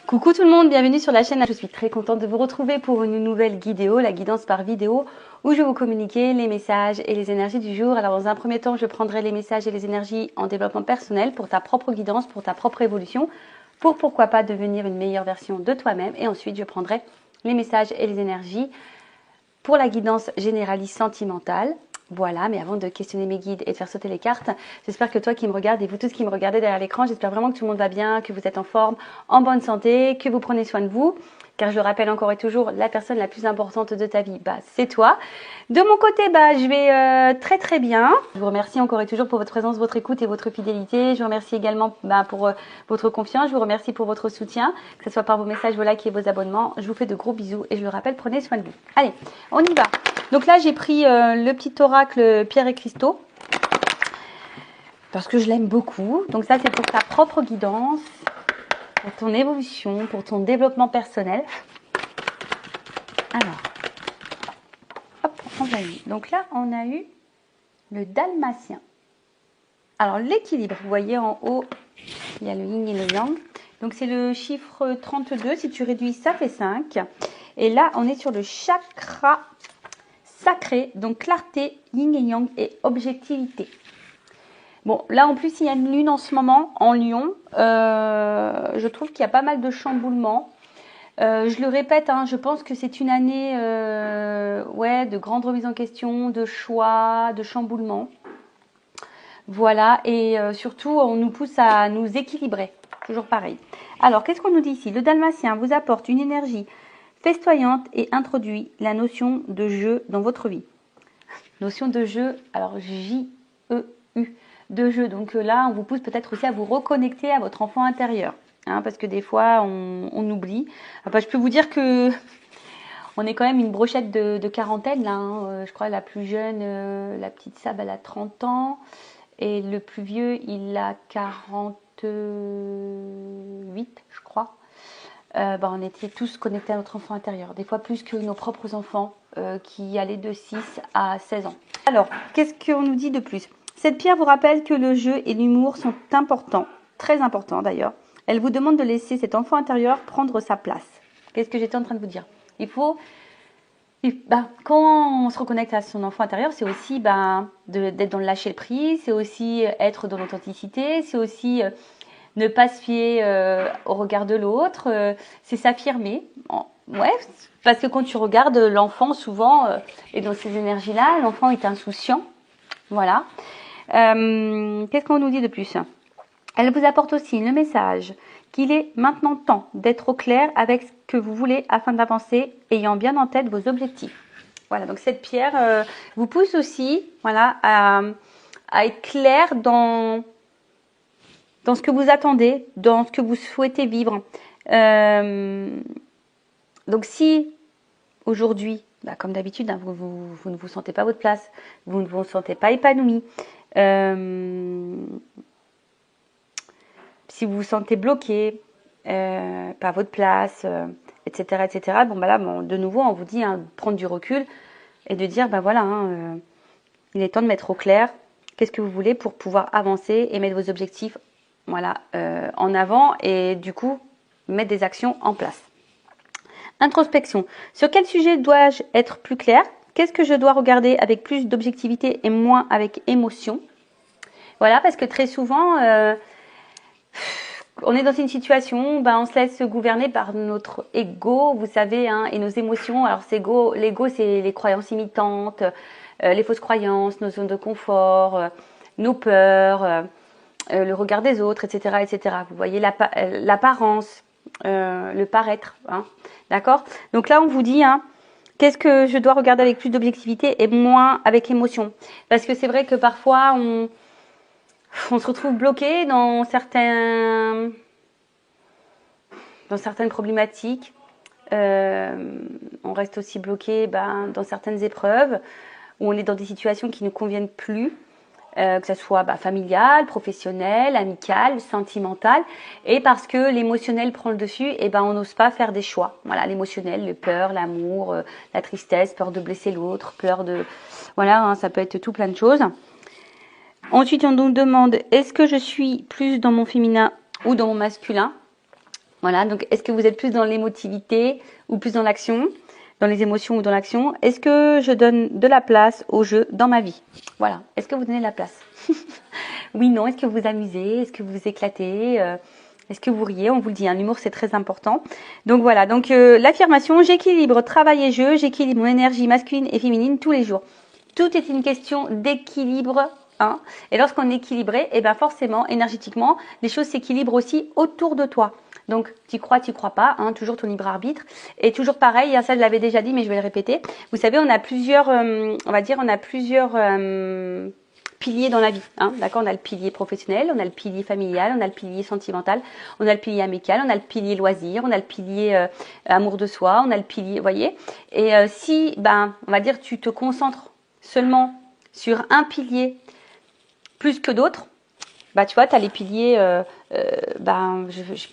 Coucou tout le monde, bienvenue sur la chaîne. Je suis très contente de vous retrouver pour une nouvelle vidéo, la guidance par vidéo, où je vais vous communiquer les messages et les énergies du jour. Alors dans un premier temps, je prendrai les messages et les énergies en développement personnel pour ta propre guidance, pour ta propre évolution, pour pourquoi pas devenir une meilleure version de toi-même. Et ensuite, je prendrai les messages et les énergies pour la guidance généraliste sentimentale. Voilà, mais avant de questionner mes guides et de faire sauter les cartes, j'espère que toi qui me regardes et vous tous qui me regardez derrière l'écran, j'espère vraiment que tout le monde va bien, que vous êtes en forme, en bonne santé, que vous prenez soin de vous. Car je le rappelle encore et toujours, la personne la plus importante de ta vie, c'est toi. De mon côté, je vais très bien. Je vous remercie encore et toujours pour votre présence, votre écoute et votre fidélité. Je vous remercie également pour votre confiance. Je vous remercie pour votre soutien, que ce soit par vos messages, vos likes et vos abonnements. Je vous fais de gros bisous et je le rappelle, prenez soin de vous. Allez, on y va. Donc là, j'ai pris le petit oracle Pierre et Cristaux parce que je l'aime beaucoup. Donc ça, c'est pour ta propre guidance, pour ton évolution, pour ton développement personnel. Alors, hop, on va y. Donc là, on a eu le dalmatien. Alors, l'équilibre, vous voyez en haut, il y a le yin et le yang. Donc, c'est le chiffre 32. Si tu réduis, ça fait 5. Et là, on est sur le chakra sacré. Donc, clarté, yin et yang et objectivité. Bon, là, en plus, il y a une lune en ce moment en Lion. Je trouve qu'il y a pas mal de chamboulements. Je le répète, je pense que c'est une année de grande remise en question, de choix, de chamboulement. Voilà, et surtout, on nous pousse à nous équilibrer. Toujours pareil. Alors, qu'est-ce qu'on nous dit ici? Le dalmatien vous apporte une énergie festoyante et introduit la notion de jeu dans votre vie. Notion de jeu, alors J-E-U, de jeu. Donc là, on vous pousse peut-être aussi à vous reconnecter à votre enfant intérieur. Parce que des fois, on oublie. Je peux vous dire que on est quand même une brochette de quarantaine. Là, je crois la plus jeune, la petite Sab, elle a 30 ans. Et le plus vieux, il a 48, je crois. On était tous connectés à notre enfant intérieur. Des fois plus que nos propres enfants qui allaient de 6 à 16 ans. Alors, qu'est-ce qu'on nous dit de plus? Cette pierre vous rappelle que le jeu et l'humour sont importants. Très importants d'ailleurs. Elle vous demande de laisser cet enfant intérieur prendre sa place. Qu'est-ce que j'étais en train de vous dire? Il faut, quand on se reconnecte à son enfant intérieur, c'est aussi d'être dans le lâcher prise, c'est aussi être dans l'authenticité, c'est aussi ne pas se fier au regard de l'autre, c'est s'affirmer. Ouais, parce que quand tu regardes l'enfant, souvent, et dans ces énergies-là, l'enfant est insouciant. Voilà. Qu'est-ce qu'on nous dit de plus? Elle vous apporte aussi le message qu'il est maintenant temps d'être au clair avec ce que vous voulez afin d'avancer, ayant bien en tête vos objectifs. Voilà, donc cette pierre vous pousse aussi à être clair dans ce que vous attendez, dans ce que vous souhaitez vivre. Donc si aujourd'hui, comme d'habitude, vous ne vous sentez pas votre place, vous ne vous sentez pas épanoui, si vous vous sentez bloqué, pas votre place, etc., etc. De nouveau, on vous dit de prendre du recul et de dire, il est temps de mettre au clair qu'est-ce que vous voulez pour pouvoir avancer et mettre vos objectifs en avant et du coup, mettre des actions en place. Introspection. Sur quel sujet dois-je être plus clair? Qu'est-ce que je dois regarder avec plus d'objectivité et moins avec émotion? Voilà, parce que très souvent, on est dans une situation, on se laisse gouverner par notre ego, vous savez, et nos émotions. Alors, l'ego, c'est les croyances imitantes, les fausses croyances, nos zones de confort, nos peurs, le regard des autres, etc., etc. Vous voyez l'apparence, le paraître, d'accord? Donc là, on vous dit, qu'est-ce que je dois regarder avec plus d'objectivité et moins avec émotion? Parce que c'est vrai que parfois, on se retrouve bloqué dans certaines problématiques. On reste aussi bloqué dans certaines épreuves où on est dans des situations qui ne conviennent plus. Que ce soit familial, professionnel, amical, sentimental, et parce que l'émotionnel prend le dessus, on n'ose pas faire des choix. Voilà, l'émotionnel, les peurs, l'amour, la tristesse, peur de blesser l'autre, peur de... Voilà, ça peut être tout plein de choses. Ensuite, on nous demande, est-ce que je suis plus dans mon féminin ou dans mon masculin? Voilà, donc est-ce que vous êtes plus dans l'émotivité ou plus dans l'action, dans les émotions ou dans l'action? Est-ce que je donne de la place au jeu dans ma vie? Voilà, est-ce que vous donnez de la place? Oui, non, est-ce que vous vous amusez? Est-ce que vous vous éclatez? Est-ce que vous riez? On vous le dit, hein, l'humour c'est très important. Donc voilà, donc l'affirmation, j'équilibre travail et jeu, j'équilibre mon énergie masculine et féminine tous les jours. Tout est une question d'équilibre. Hein. Et lorsqu'on est équilibré, et ben forcément, énergétiquement, les choses s'équilibrent aussi autour de toi. Donc, tu crois pas, hein, toujours ton libre arbitre. Et toujours pareil, ça je l'avais déjà dit, mais je vais le répéter. Vous savez, on a plusieurs, piliers dans la vie. Hein, d'accord, on a le pilier professionnel, on a le pilier familial, on a le pilier sentimental, on a le pilier amical, on a le pilier loisir, on a le pilier amour de soi, on a le pilier, vous voyez. Et si, on va dire, tu te concentres seulement sur un pilier plus que d'autres, tu vois, tu as les piliers,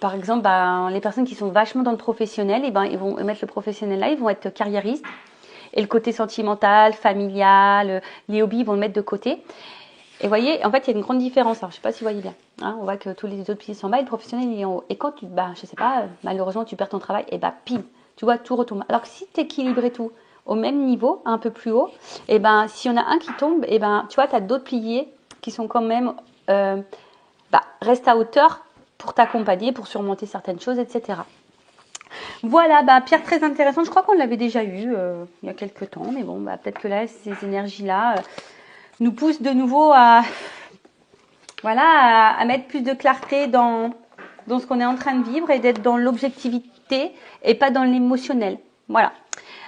par exemple, les personnes qui sont vachement dans le professionnel, ils vont mettre le professionnel là, ils vont être carriéristes. Et le côté sentimental, familial, les hobbies, ils vont le mettre de côté. Et vous voyez, en fait, il y a une grande différence. Alors, je ne sais pas si vous voyez bien. Hein, on voit que tous les autres piliers sont en bas et le professionnel, il est en haut. Et quand tu, je sais pas, malheureusement, tu perds ton travail, et pile, tu vois, tout retombe. Alors que si tu équilibres tout au même niveau, un peu plus haut, si on a un qui tombe, tu vois, tu as d'autres piliers qui sont quand même, restent à hauteur pour t'accompagner, pour surmonter certaines choses, etc. Voilà, Pierre, très intéressant. Je crois qu'on l'avait déjà eu il y a quelques temps, mais bon, peut-être que là, ces énergies-là nous poussent de nouveau à mettre plus de clarté dans ce qu'on est en train de vivre et d'être dans l'objectivité et pas dans l'émotionnel. Voilà.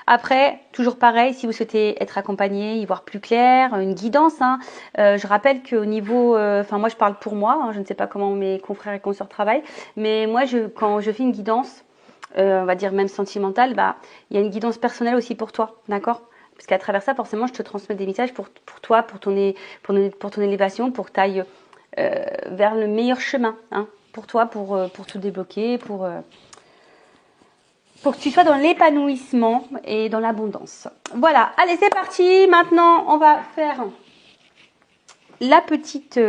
Après, toujours pareil, si vous souhaitez être accompagné, y voir plus clair, une guidance. Hein, je rappelle qu'au niveau, moi je parle pour moi, hein, je ne sais pas comment mes confrères et consoeurs travaillent, mais moi, quand je fais une guidance, on va dire même sentimentale, il y a une guidance personnelle aussi pour toi, d'accord? Parce qu'à travers ça, forcément, je te transmets des messages pour toi, pour ton élévation, pour que tu ailles vers le meilleur chemin, hein, pour toi, pour tout débloquer, pour que tu sois dans l'épanouissement et dans l'abondance. Voilà, allez, c'est parti. Maintenant, on va faire la petite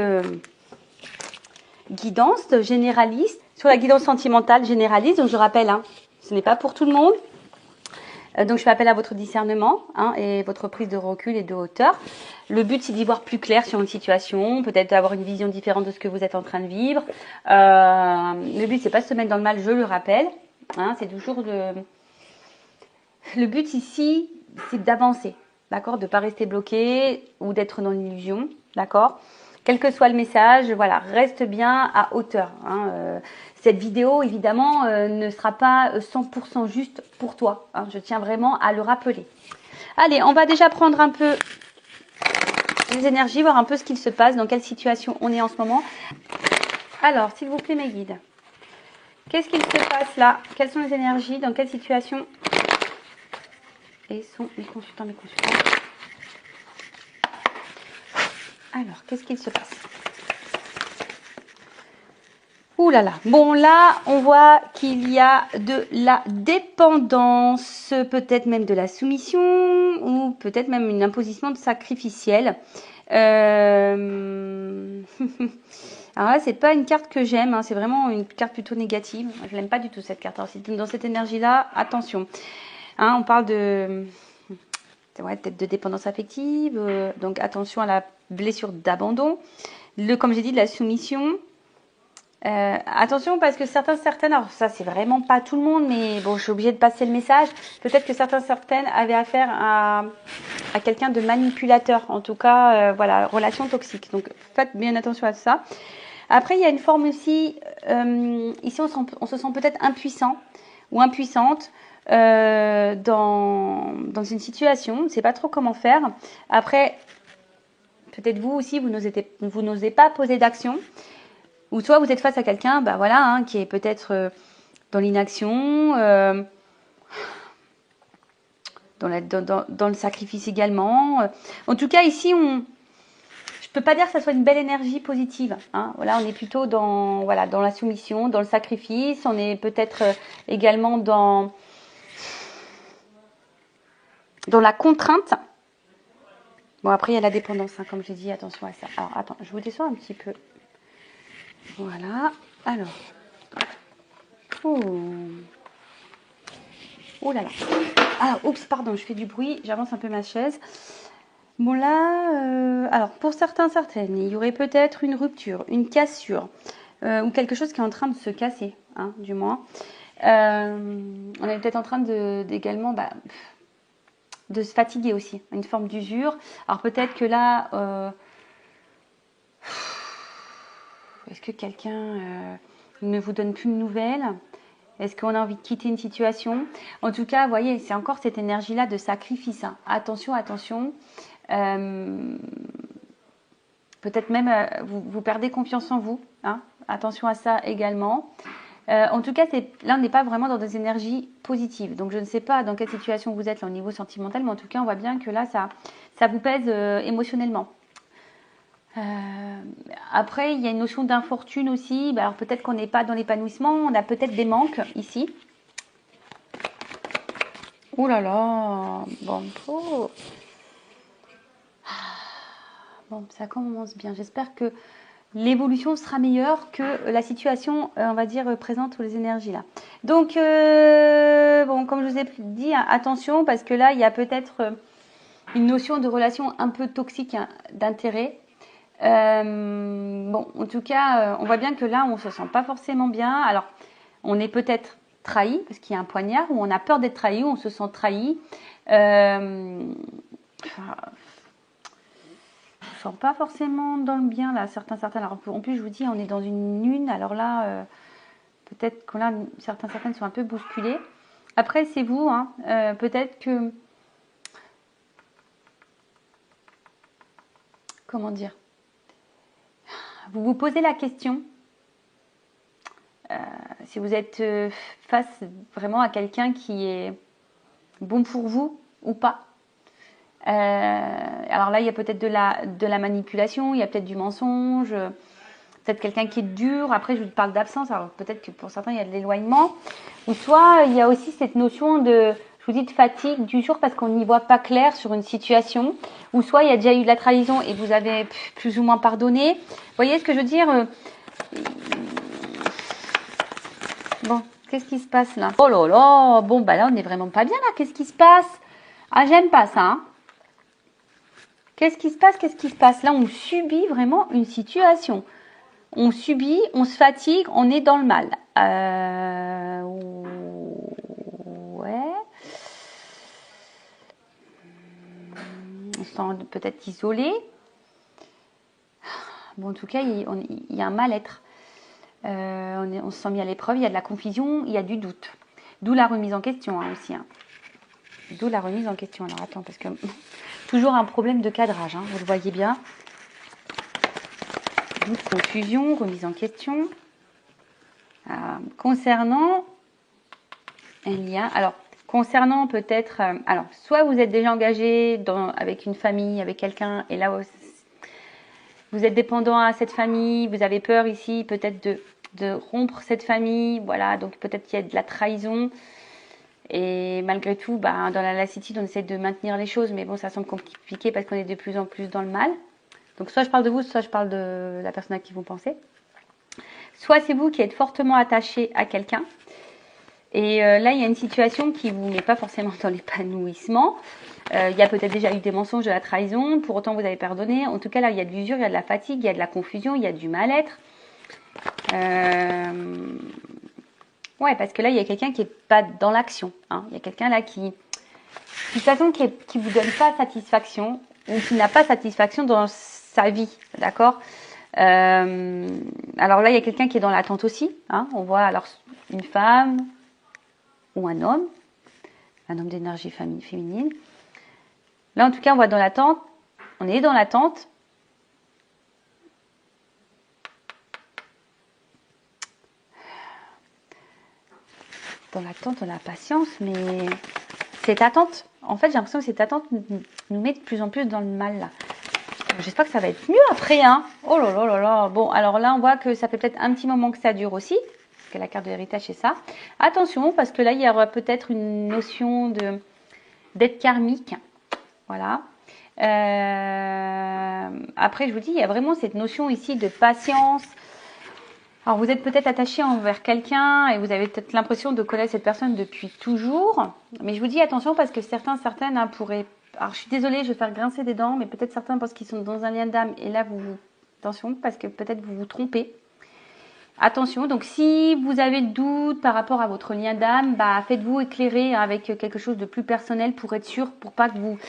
guidance généraliste sur la guidance sentimentale généraliste. Donc, je rappelle, hein, ce n'est pas pour tout le monde. Donc, je fais appel à votre discernement et votre prise de recul et de hauteur. Le but, c'est d'y voir plus clair sur une situation, peut-être d'avoir une vision différente de ce que vous êtes en train de vivre. Le but, c'est pas de se mettre dans le mal, je le rappelle. Hein, c'est toujours le but ici, c'est d'avancer, d'accord, de ne pas rester bloqué ou d'être dans l'illusion, d'accord. Quel que soit le message, voilà, reste bien à hauteur. Hein. Cette vidéo, évidemment, ne sera pas 100% juste pour toi. Hein. Je tiens vraiment à le rappeler. Allez, on va déjà prendre un peu les énergies, voir un peu ce qu'il se passe, dans quelle situation on est en ce moment. Alors, s'il vous plaît, mes guides, qu'est-ce qu'il se passe là? Quelles sont les énergies? Dans quelle situation et sont mes consultants, Alors, qu'est-ce qu'il se passe? Ouh là là. Bon, là, on voit qu'il y a de la dépendance, peut-être même de la soumission, ou peut-être même une imposition de sacrificiel. Alors là, c'est pas une carte que j'aime, hein, c'est vraiment une carte plutôt négative. Je l'aime pas du tout, cette carte. Alors, dans cette énergie-là, attention. Hein, on parle de... peut-être de dépendance affective, donc attention à la blessure d'abandon, comme j'ai dit, de la soumission. Attention parce que certaines, alors ça c'est vraiment pas tout le monde, mais bon, je suis obligée de passer le message. Peut-être que certaines avaient affaire à quelqu'un de manipulateur, en tout cas, relation toxique. Donc faites bien attention à ça. Après, il y a une forme aussi, ici on se sent peut-être impuissant ou impuissante. Dans une situation, on ne sait pas trop comment faire. Après, peut-être vous aussi, vous n'osez pas poser d'action. Ou soit vous êtes face à quelqu'un, qui est peut-être dans l'inaction, dans le sacrifice également. En tout cas, ici, je peux pas dire que ça soit une belle énergie positive. Hein. Voilà, on est plutôt dans la soumission, dans le sacrifice. On est peut-être également dans la contrainte. Bon, après, il y a la dépendance, hein, comme j'ai dit, attention à ça. Alors, attends, je vous descends un petit peu. Voilà. Alors, Oh. Oh là là. Ah, oups, pardon, je fais du bruit. J'avance un peu ma chaise. Bon là, alors pour certaines, il y aurait peut-être une rupture, une cassure, ou quelque chose qui est en train de se casser, hein, du moins. On est peut-être en train également de se fatiguer aussi, une forme d'usure. Alors peut-être que là, est-ce que quelqu'un ne vous donne plus de nouvelles? Est-ce qu'on a envie de quitter une situation? En tout cas, vous voyez, c'est encore cette énergie-là de sacrifice, hein. Attention, attention. Peut-être même vous perdez confiance en vous, hein. Attention à ça également. En tout cas, là, on n'est pas vraiment dans des énergies positives. Donc, je ne sais pas dans quelle situation vous êtes là, au niveau sentimental, mais en tout cas, on voit bien que là, ça vous pèse émotionnellement. Après, il y a une notion d'infortune aussi. Alors, peut-être qu'on n'est pas dans l'épanouissement. On a peut-être des manques ici. Oh là là. Bon, bon, ça commence bien. J'espère que l'évolution sera meilleure que la situation, on va dire, présente ou les énergies là. Donc, bon, comme je vous ai dit, hein, attention, parce que là, il y a peut-être une notion de relation un peu toxique, hein, d'intérêt. Bon, en tout cas, on voit bien que là, on se sent pas forcément bien. Alors, on est peut-être trahi, parce qu'il y a un poignard, ou on a peur d'être trahi, ou on se sent trahi. Je ne sens pas forcément dans le bien là, certains. Alors, en plus, je vous dis, on est dans une lune. Alors là, peut-être que là, certaines sont un peu bousculées. Après, c'est vous, hein, peut-être que, comment dire, vous vous posez la question si vous êtes face vraiment à quelqu'un qui est bon pour vous ou pas. Alors là, il y a peut-être de la manipulation, il y a peut-être du mensonge, peut-être quelqu'un qui est dur. Après, je vous parle d'absence, alors peut-être que pour certains, il y a de l'éloignement. Ou soit, il y a aussi cette notion je vous dis, de fatigue, d'usure, parce qu'on n'y voit pas clair sur une situation. Ou soit, il y a déjà eu de la trahison et vous avez plus ou moins pardonné. Vous voyez ce que je veux dire? Bon, qu'est-ce qui se passe là? Oh là là, bon, bah là, on n'est vraiment pas bien là. Qu'est-ce qui se passe? Ah, j'aime pas ça, hein. Qu'est-ce qui se passe? Qu'est-ce qui se passe? Là, on subit vraiment une situation. On subit, on se fatigue, on est dans le mal. Ouais. On se sent peut-être isolé. Bon, en tout cas, il y a un mal-être. On se sent mis à l'épreuve, il y a de la confusion, il y a du doute. D'où la remise en question, hein, aussi. Hein. D'où la remise en question. Alors, attends, parce que toujours un problème de cadrage, hein, vous le voyez bien. Doute, confusion, remise en question. Concernant un lien, alors concernant peut-être, alors soit vous êtes déjà engagé avec une famille, avec quelqu'un, et là vous êtes dépendant à cette famille, vous avez peur ici peut-être de rompre cette famille, voilà, donc peut-être qu'il y a de la trahison, et malgré tout, dans la lassitude, on essaie de maintenir les choses, mais bon, ça semble compliqué parce qu'on est de plus en plus dans le mal. Donc soit je parle de vous, soit je parle de la personne à qui vous pensez. Soit c'est vous qui êtes fortement attaché à quelqu'un. Et là, il y a une situation qui ne vous met pas forcément dans l'épanouissement. Il y a peut-être déjà eu des mensonges, de la trahison. Pour autant, vous avez pardonné. En tout cas, là, il y a de l'usure, il y a de la fatigue, il y a de la confusion, il y a du mal-être. Ouais, parce que là, il y a quelqu'un qui n'est pas dans l'action. Hein. Il y a quelqu'un là qui, de toute façon, qui vous donne pas satisfaction ou qui n'a pas satisfaction dans sa vie. D'accord. Alors là, il y a quelqu'un qui est dans l'attente aussi. Hein. On voit alors une femme ou un homme d'énergie féminine. Là, en tout cas, on voit dans l'attente. On est dans l'attente. Dans l'attente, on a patience, mais cette attente, en fait, j'ai l'impression que cette attente nous met de plus en plus dans le mal, là. J'espère que ça va être mieux après, hein. Oh là là là là. Bon, alors là, on voit que ça fait peut-être un petit moment que ça dure aussi, parce que la carte de l'héritage, c'est ça. Attention, parce que là, il y aura peut-être une notion d'être karmique. Voilà. Après, je vous dis, il y a vraiment cette notion ici de patience. Alors, vous êtes peut-être attaché envers quelqu'un et vous avez peut-être l'impression de connaître cette personne depuis toujours. Mais je vous dis attention parce que certaines hein, pourraient... Alors, je suis désolée, je vais faire grincer des dents, mais peut-être certains pensent qu'ils sont dans un lien d'âme. Et là, attention, parce que peut-être vous vous trompez. Attention, donc si vous avez le doute par rapport à votre lien d'âme, bah, faites-vous éclairer avec quelque chose de plus personnel pour être sûr, pour pas vous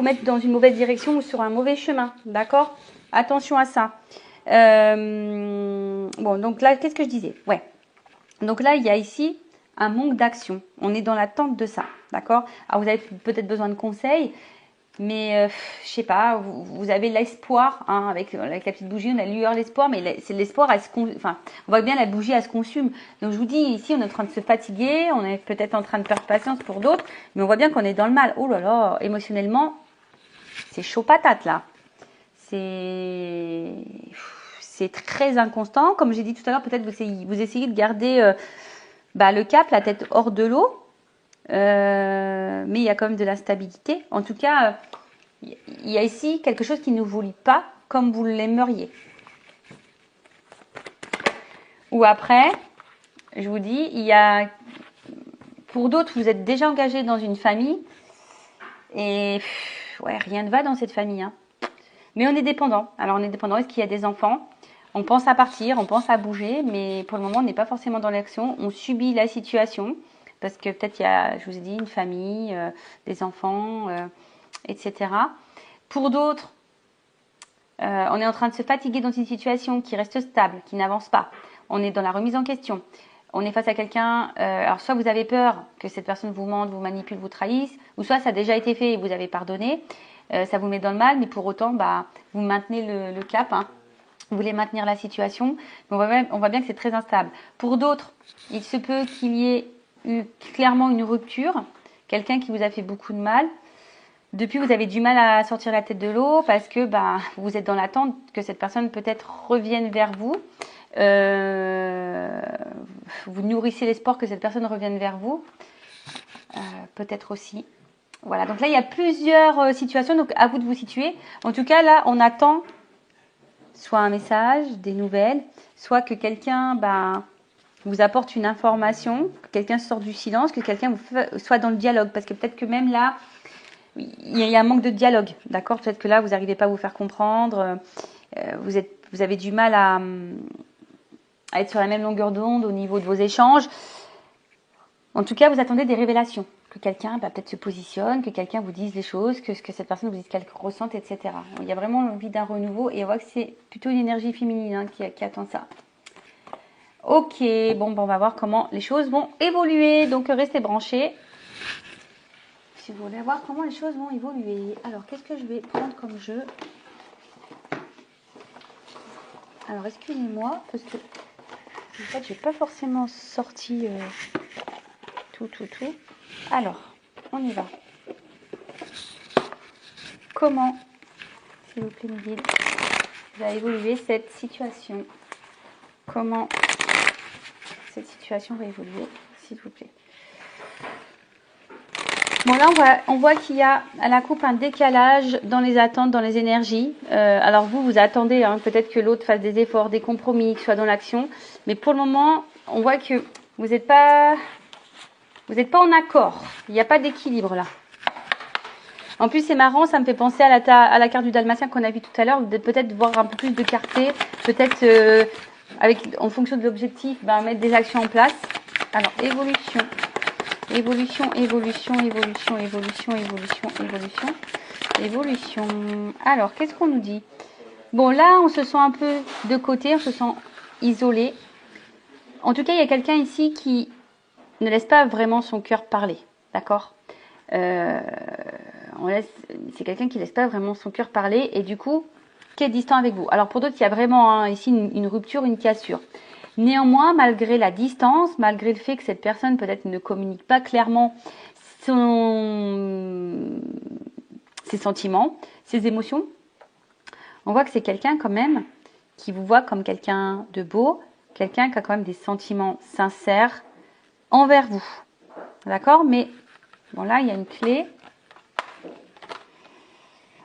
mettre dans une mauvaise direction ou sur un mauvais chemin. D'accord? Attention à ça. Bon, donc là, qu'est-ce que je disais? Ouais. Donc là, il y a ici un manque d'action. On est dans l'attente de ça. D'accord? Alors, vous avez peut-être besoin de conseils, mais je sais pas, vous avez l'espoir, hein, avec la petite bougie, on a lueur l'espoir, mais c'est l'espoir, enfin, on voit bien la bougie, elle se consume. Donc je vous dis, ici, on est en train de se fatiguer, on est peut-être en train de perdre patience pour d'autres, mais on voit bien qu'on est dans le mal. Oh là là, émotionnellement, c'est chaud patate là. C'est très inconstant. Comme j'ai dit tout à l'heure, peut-être vous essayez de garder le cap, la tête hors de l'eau. Mais il y a quand même de l'instabilité. En tout cas, il y a ici quelque chose qui ne vous lie pas comme vous l'aimeriez. Ou après, je vous dis, pour d'autres, vous êtes déjà engagé dans une famille et ouais, rien ne va dans cette famille. Hein. Mais on est dépendant. Alors on est dépendant. Est-ce qu'il y a des enfants? On pense à partir, on pense à bouger, mais pour le moment, on n'est pas forcément dans l'action. On subit la situation parce que peut-être il y a, je vous ai dit, une famille, des enfants, etc. Pour d'autres, on est en train de se fatiguer dans une situation qui reste stable, qui n'avance pas. On est dans la remise en question. On est face à quelqu'un, alors soit vous avez peur que cette personne vous mente, vous manipule, vous trahisse, ou soit ça a déjà été fait et vous avez pardonné. Ça vous met dans le mal, mais pour autant, vous maintenez le cap. Hein. Vous voulez maintenir la situation. On voit bien que c'est très instable. Pour d'autres, il se peut qu'il y ait eu clairement une rupture, quelqu'un qui vous a fait beaucoup de mal. Depuis, vous avez du mal à sortir la tête de l'eau parce que vous êtes dans l'attente que cette personne peut-être revienne vers vous. Vous nourrissez l'espoir que cette personne revienne vers vous. Peut-être aussi. Voilà, donc là, il y a plusieurs situations, donc à vous de vous situer. En tout cas, là, on attend soit un message, des nouvelles, soit que quelqu'un vous apporte une information, que quelqu'un sort du silence, que quelqu'un soit dans le dialogue. Parce que peut-être que même là, il y a un manque de dialogue, d'accord? Peut-être que là, vous n'arrivez pas à vous faire comprendre, vous avez du mal à être sur la même longueur d'onde au niveau de vos échanges. En tout cas, vous attendez des révélations. Que quelqu'un peut-être se positionne, que quelqu'un vous dise les choses, que cette personne vous dise qu'elle ressente, etc. Il y a vraiment l'envie d'un renouveau et on voit que c'est plutôt une énergie féminine hein, qui attend ça. Ok, bon, on va voir comment les choses vont évoluer. Donc, restez branchés. Si vous voulez voir comment les choses vont évoluer. Alors, qu'est-ce que je vais prendre comme jeu? Alors, excusez-moi, parce que en fait, je n'ai pas forcément sorti tout. Alors, on y va. Comment, s'il vous plaît, me guide, va évoluer cette situation? Comment cette situation va évoluer, s'il vous plaît? Bon, là, on voit qu'il y a à la coupe un décalage dans les attentes, dans les énergies. Alors, vous attendez hein, peut-être que l'autre fasse des efforts, des compromis, qu'il soit dans l'action. Mais pour le moment, on voit que vous n'êtes pas en accord. Il n'y a pas d'équilibre là. En plus, c'est marrant, ça me fait penser à la carte du Dalmatien qu'on a vu tout à l'heure. Peut-être voir un peu plus de clarté. Peut-être, en fonction de l'objectif, mettre des actions en place. Alors, évolution. Alors, qu'est-ce qu'on nous dit? Bon, là, on se sent un peu de côté, on se sent isolé. En tout cas, il y a quelqu'un ici qui ne laisse pas vraiment son cœur parler, d'accord? C'est quelqu'un qui ne laisse pas vraiment son cœur parler et du coup, qui est distant avec vous. Alors, pour d'autres, il y a vraiment ici une rupture, une cassure. Néanmoins, malgré la distance, malgré le fait que cette personne peut-être ne communique pas clairement ses sentiments, ses émotions, on voit que c'est quelqu'un quand même qui vous voit comme quelqu'un de beau, quelqu'un qui a quand même des sentiments sincères envers vous. D'accord? Mais bon, là, il y a une clé.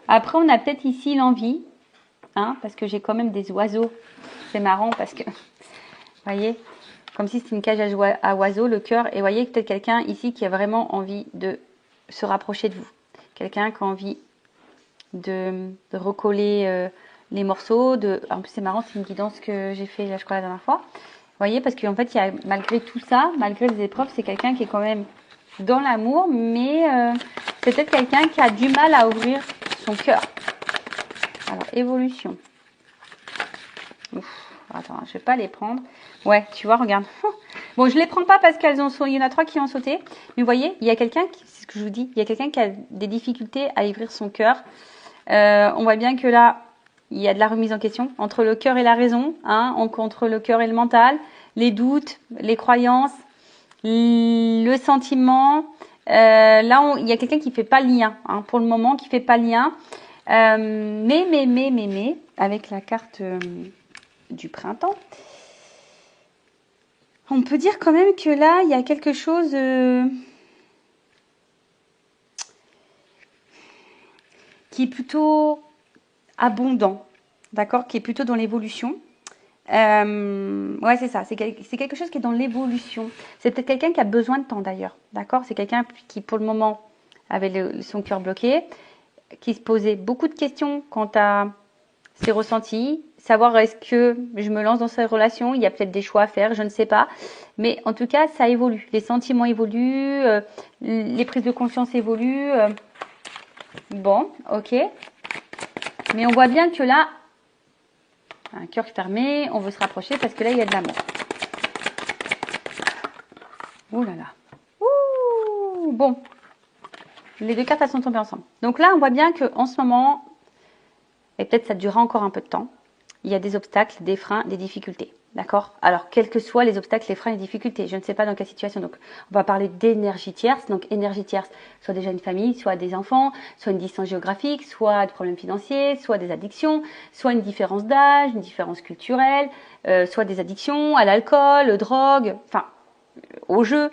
Après, on a peut-être ici l'envie, hein, parce que j'ai quand même des oiseaux. C'est marrant parce que voyez, comme si c'était une cage à oiseaux, le cœur. Et vous voyez peut-être quelqu'un ici qui a vraiment envie de se rapprocher de vous. Quelqu'un qui a envie de recoller les morceaux. En plus, c'est marrant, c'est une guidance que j'ai fait, là, je crois, la dernière fois. Vous voyez, parce qu'en fait, il y a, malgré tout ça, malgré les épreuves, c'est quelqu'un qui est quand même dans l'amour, mais c'est peut-être quelqu'un qui a du mal à ouvrir son cœur. Alors, évolution. Ouf, attends, je vais pas les prendre. Ouais, tu vois, regarde. Bon, je les prends pas parce qu'elles il y en a 3 qui ont sauté. Mais vous voyez, il y a quelqu'un, c'est ce que je vous dis, il y a quelqu'un qui a des difficultés à ouvrir son cœur. On voit bien que là, il y a de la remise en question entre le cœur et la raison, hein, entre le cœur et le mental, les doutes, les croyances, le sentiment. Là, il y a quelqu'un qui fait pas le lien, hein, pour le moment, qui fait pas le lien. Mais, avec la carte du printemps, on peut dire quand même que là, il y a quelque chose qui est plutôt abondant, d'accord, qui est plutôt dans l'évolution. Ouais, c'est ça, c'est quelque chose qui est dans l'évolution. C'est peut-être quelqu'un qui a besoin de temps d'ailleurs, d'accord. C'est quelqu'un qui, pour le moment, avait son cœur bloqué, qui se posait beaucoup de questions quant à ses ressentis, savoir est-ce que je me lance dans cette relation, il y a peut-être des choix à faire, je ne sais pas. Mais en tout cas, ça évolue. Les sentiments évoluent, les prises de conscience évoluent. Bon, ok. Mais on voit bien que là, un cœur fermé, on veut se rapprocher parce que là, il y a de l'amour. Ouh là là. Ouh, bon. Les 2 cartes, elles sont tombées ensemble. Donc là, on voit bien qu'en ce moment, et peut-être ça durera encore un peu de temps, il y a des obstacles, des freins, des difficultés. D'accord? Alors, quels que soient les obstacles, les freins, les difficultés, je ne sais pas dans quelle situation. Donc, on va parler d'énergie tierce. Donc, énergie tierce, soit déjà une famille, soit des enfants, soit une distance géographique, soit des problèmes financiers, soit des addictions, soit une différence d'âge, une différence culturelle, soit des addictions à l'alcool, aux drogues, enfin, au jeu.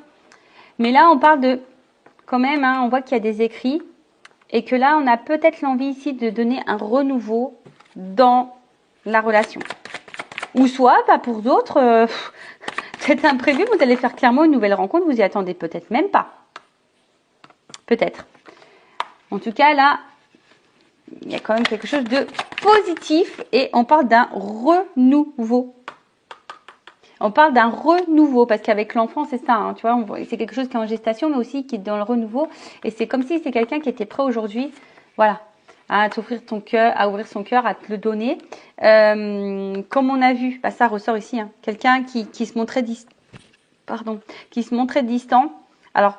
Mais là, on parle de, quand même, hein, on voit qu'il y a des écrits et que là, on a peut-être l'envie ici de donner un renouveau dans la relation. Ou soit, pas pour d'autres, c'est imprévu, vous allez faire clairement une nouvelle rencontre, vous y attendez peut-être même pas. Peut-être. En tout cas, là, il y a quand même quelque chose de positif et on parle d'un renouveau. On parle d'un renouveau parce qu'avec l'enfant, c'est ça, hein, tu vois, c'est quelque chose qui est en gestation, mais aussi qui est dans le renouveau. Et c'est comme si c'est quelqu'un qui était prêt aujourd'hui, voilà, à t'offrir ton cœur, à ouvrir son cœur, à te le donner. Comme on a vu, bah, ça ressort ici, hein, quelqu'un qui se montrait qui se montrait distant. Alors,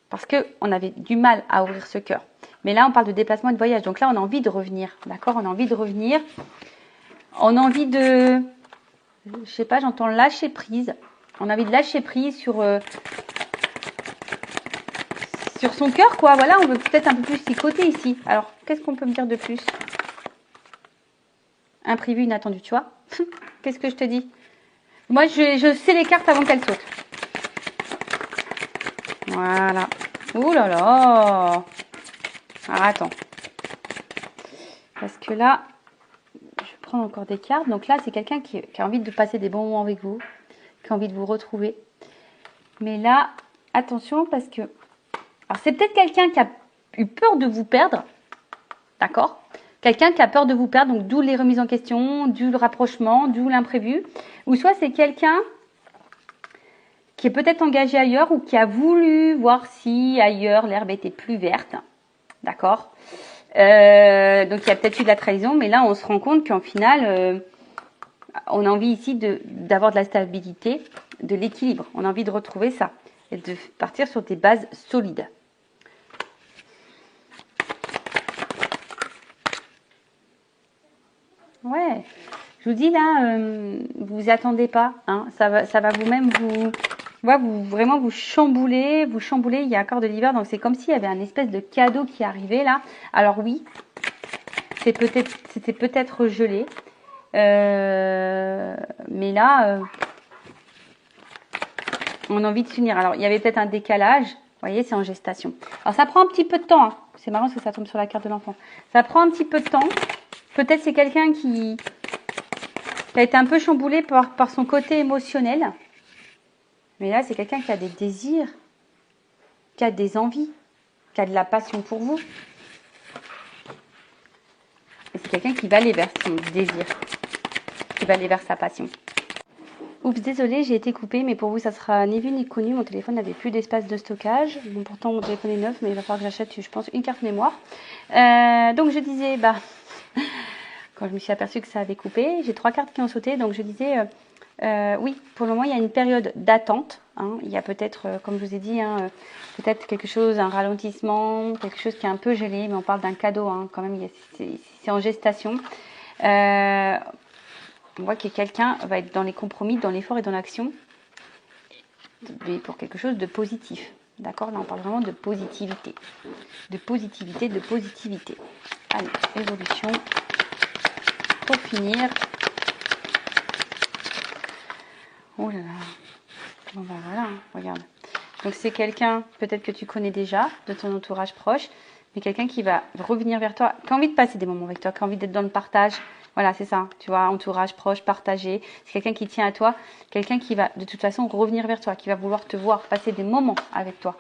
parce que on avait du mal à ouvrir ce cœur. Mais là, on parle de déplacement et de voyage. Donc là, on a envie de revenir, d'accord? On a envie de revenir. On a envie de, je sais pas, j'entends lâcher prise. On a envie de lâcher prise sur son cœur, quoi. Voilà, on veut peut-être un peu plus s'y côté ici. Alors, qu'est-ce qu'on peut me dire de plus? Imprévu, inattendu, tu vois. Qu'est-ce que je te dis? Moi, je sais les cartes avant qu'elles sautent. Voilà. Ouh là là. Alors, attends. Parce que là, je vais prendre encore des cartes. Donc là, c'est quelqu'un qui a envie de passer des bons moments avec vous, qui a envie de vous retrouver. Mais là, attention parce que... Alors, c'est peut-être quelqu'un qui a eu peur de vous perdre. D'accord? Quelqu'un qui a peur de vous perdre, donc d'où les remises en question, d'où le rapprochement, d'où l'imprévu. Ou soit c'est quelqu'un qui est peut-être engagé ailleurs ou qui a voulu voir si ailleurs l'herbe était plus verte. D'accord? Donc il y a peut-être eu de la trahison, mais là on se rend compte qu'en final, on a envie ici d'avoir de la stabilité, de l'équilibre. On a envie de retrouver ça et de partir sur des bases solides. Ouais, je vous dis là, vous attendez pas, hein, ça va vous-même vraiment vous chambouler, il y a encore de l'hiver, donc c'est comme s'il y avait un espèce de cadeau qui arrivait là. Alors oui, c'était peut-être gelé, mais là, on a envie de s'unir. Alors il y avait peut-être un décalage, vous voyez, c'est en gestation. Alors ça prend un petit peu de temps, hein. C'est marrant parce que ça tombe sur la carte de l'enfant. Ça prend un petit peu de temps. Peut-être c'est quelqu'un qui qui a été un peu chamboulé par son côté émotionnel. Mais là, c'est quelqu'un qui a des désirs, qui a des envies, qui a de la passion pour vous. Et c'est quelqu'un qui va aller vers son désir, qui va aller vers sa passion. Oups, désolé, j'ai été coupée, mais pour vous, ça sera ni vu ni connu. Mon téléphone n'avait plus d'espace de stockage. Bon, pourtant, mon téléphone est neuf, mais il va falloir que j'achète, je pense, une carte mémoire. Donc, je disais, quand je me suis aperçue que ça avait coupé, j'ai 3 cartes qui ont sauté. Donc, je disais, oui, pour le moment, il y a une période d'attente. Hein. Il y a peut-être, comme je vous ai dit, peut-être quelque chose, un ralentissement, quelque chose qui est un peu gelé, mais on parle d'un cadeau, hein, quand même, c'est en gestation. On voit que quelqu'un va être dans les compromis, dans l'effort et dans l'action, mais pour quelque chose de positif. D'accord? Là, on parle vraiment de positivité. De positivité, de positivité. Allez, évolution. Pour finir. Oh là là. Bon, ben voilà, hein, regarde. Donc, c'est quelqu'un, peut-être que tu connais déjà, de ton entourage proche, mais quelqu'un qui va revenir vers toi, qui a envie de passer des moments avec toi, qui a envie d'être dans le partage. Voilà, c'est ça, tu vois, entourage proche, partagé. C'est quelqu'un qui tient à toi, quelqu'un qui va de toute façon revenir vers toi, qui va vouloir te voir passer des moments avec toi.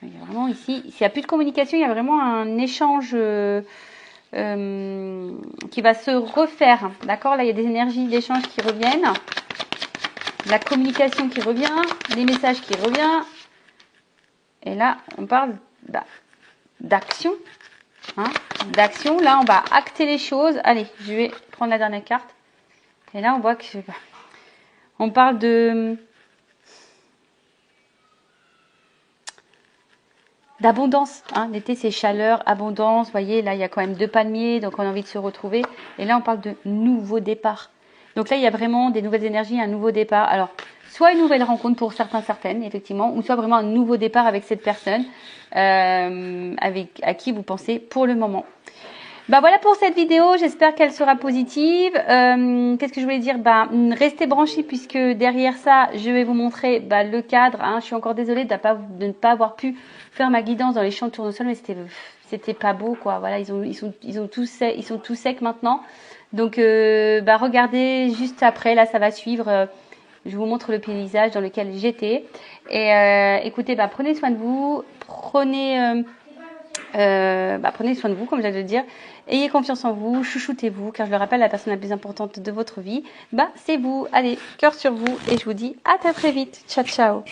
Il y a vraiment ici, s'il n'y a plus de communication, il y a vraiment un échange qui va se refaire. D'accord? Là, il y a des énergies d'échange qui reviennent. La communication qui revient, les messages qui reviennent. Et là, on parle d'action. Hein, d'action. Là, on va acter les choses. Allez, je vais prendre la dernière carte. Et là, on voit que on parle d'abondance. Hein. L'été, c'est chaleur, abondance. Vous voyez, là, il y a quand même 2 palmiers, donc on a envie de se retrouver. Et là, on parle de nouveau départ. Donc là, il y a vraiment des nouvelles énergies, un nouveau départ. Alors, soit une nouvelle rencontre pour certaines, effectivement, ou soit vraiment un nouveau départ avec cette personne à qui vous pensez pour le moment. Voilà pour cette vidéo, j'espère qu'elle sera positive. Qu'est-ce que je voulais dire? Restez branchés puisque derrière ça, je vais vous montrer le cadre. Hein. Je suis encore désolée de ne pas avoir pu faire ma guidance dans les champs de tournesol, mais c'était pas beau, quoi. Voilà, ils sont tous secs maintenant. Donc, regardez juste après, là, ça va suivre. Je vous montre le paysage dans lequel j'étais. Et écoutez, prenez soin de vous, prenez soin de vous, comme j'allais le dire. Ayez confiance en vous, chouchoutez-vous, car je le rappelle, la personne la plus importante de votre vie, c'est vous. Allez, cœur sur vous, et je vous dis à très vite. Ciao, ciao.